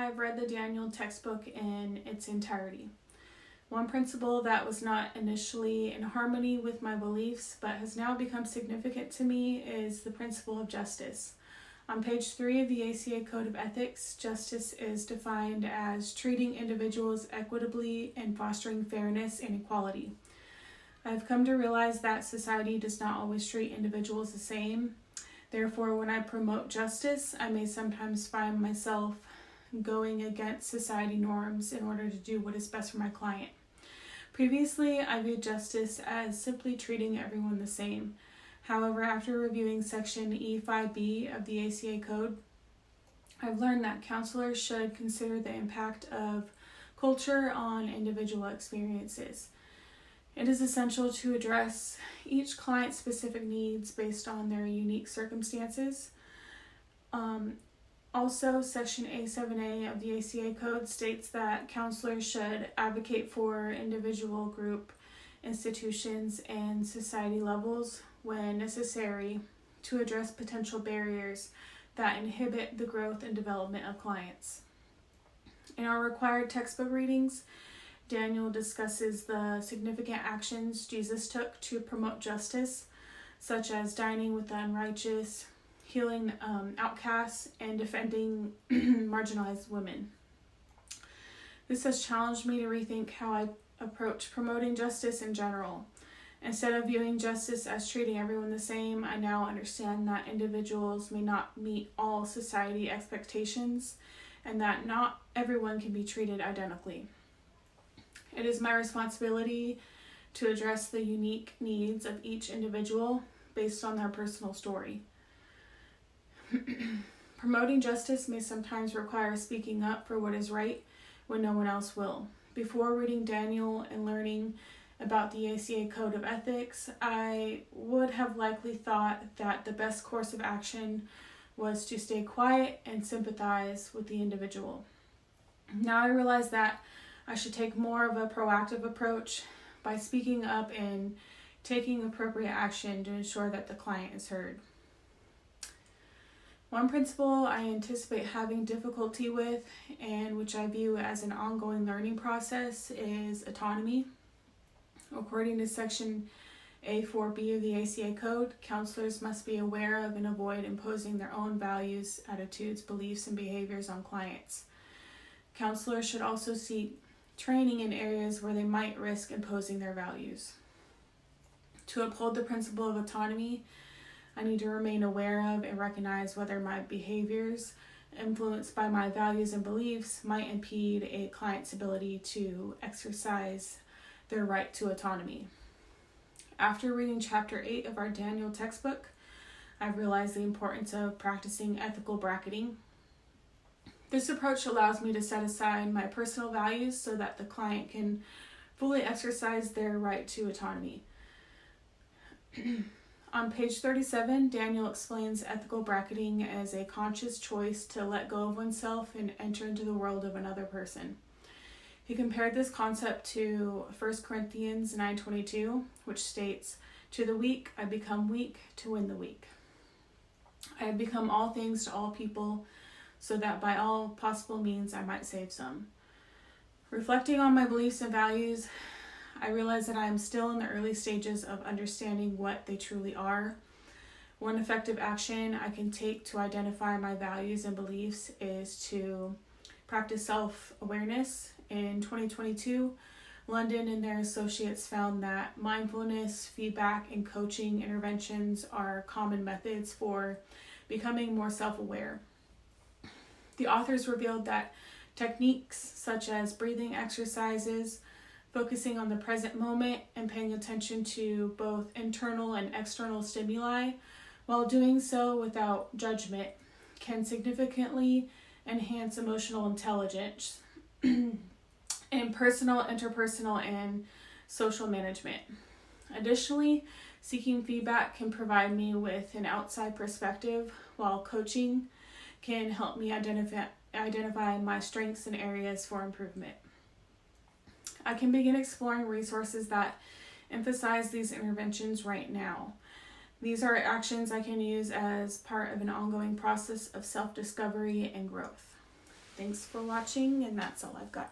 have read the Daniel textbook in its entirety. One principle that was not initially in harmony with my beliefs but has now become significant to me is the principle of justice. On page 3 of the ACA Code of Ethics, justice is defined as treating individuals equitably and fostering fairness and equality. I've come to realize that society does not always treat individuals the same. Therefore, when I promote justice, I may sometimes find myself going against society norms in order to do what is best for my client. Previously, I viewed justice as simply treating everyone the same. However, after reviewing section E5B of the ACA Code, I've learned that counselors should consider the impact of culture on individual experiences. It is essential to address each client's specific needs based on their unique circumstances. Also, section A7A of the ACA Code states that counselors should advocate for individual, group, institutions, and society levels when necessary to address potential barriers that inhibit the growth and development of clients. In our required textbook readings, Daniel discusses the significant actions Jesus took to promote justice, such as dining with the unrighteous, healing outcasts, and defending marginalized women. This has challenged me to rethink how I approach promoting justice in general. Instead of viewing justice as treating everyone the same, I now understand that individuals may not meet all society expectations and that not everyone can be treated identically. It is my responsibility to address the unique needs of each individual based on their personal story. Promoting justice may sometimes require speaking up for what is right when no one else will. Before reading Daniel and learning about the ACA Code of Ethics, I would have likely thought that the best course of action was to stay quiet and sympathize with the individual. Now I realize that I should take more of a proactive approach by speaking up and taking appropriate action to ensure that the client is heard. One principle I anticipate having difficulty with, and which I view as an ongoing learning process, is autonomy. According to section A4B of the ACA Code, counselors must be aware of and avoid imposing their own values, attitudes, beliefs, and behaviors on clients. Counselors should also seek training in areas where they might risk imposing their values. To uphold the principle of autonomy, I need to remain aware of and recognize whether my behaviors, influenced by my values and beliefs, might impede a client's ability to exercise their right to autonomy. After reading chapter 8 of our Daniel textbook, I've realized the importance of practicing ethical bracketing. This approach allows me to set aside my personal values so that the client can fully exercise their right to autonomy. On page 37, Daniel explains ethical bracketing as a conscious choice to let go of oneself and enter into the world of another person. He compared this concept to 1 Corinthians 9:22, which states, "To the weak I become weak to win the weak. I have become all things to all people, so that by all possible means I might save some." Reflecting on my beliefs and values, I realize that I am still in the early stages of understanding what they truly are. One effective action I can take to identify my values and beliefs is to practice self-awareness. In 2022, London and their associates found that mindfulness, feedback, and coaching interventions are common methods for becoming more self-aware. The authors revealed that techniques such as breathing exercises, focusing on the present moment, and paying attention to both internal and external stimuli, while doing so without judgment, can significantly enhance emotional intelligence in personal, interpersonal, and social management. Additionally, seeking feedback can provide me with an outside perspective, while coaching can help me identify my strengths and areas for improvement. I can begin exploring resources that emphasize these interventions right now. These are actions I can use as part of an ongoing process of self-discovery and growth. Thanks for watching, and that's all I've got.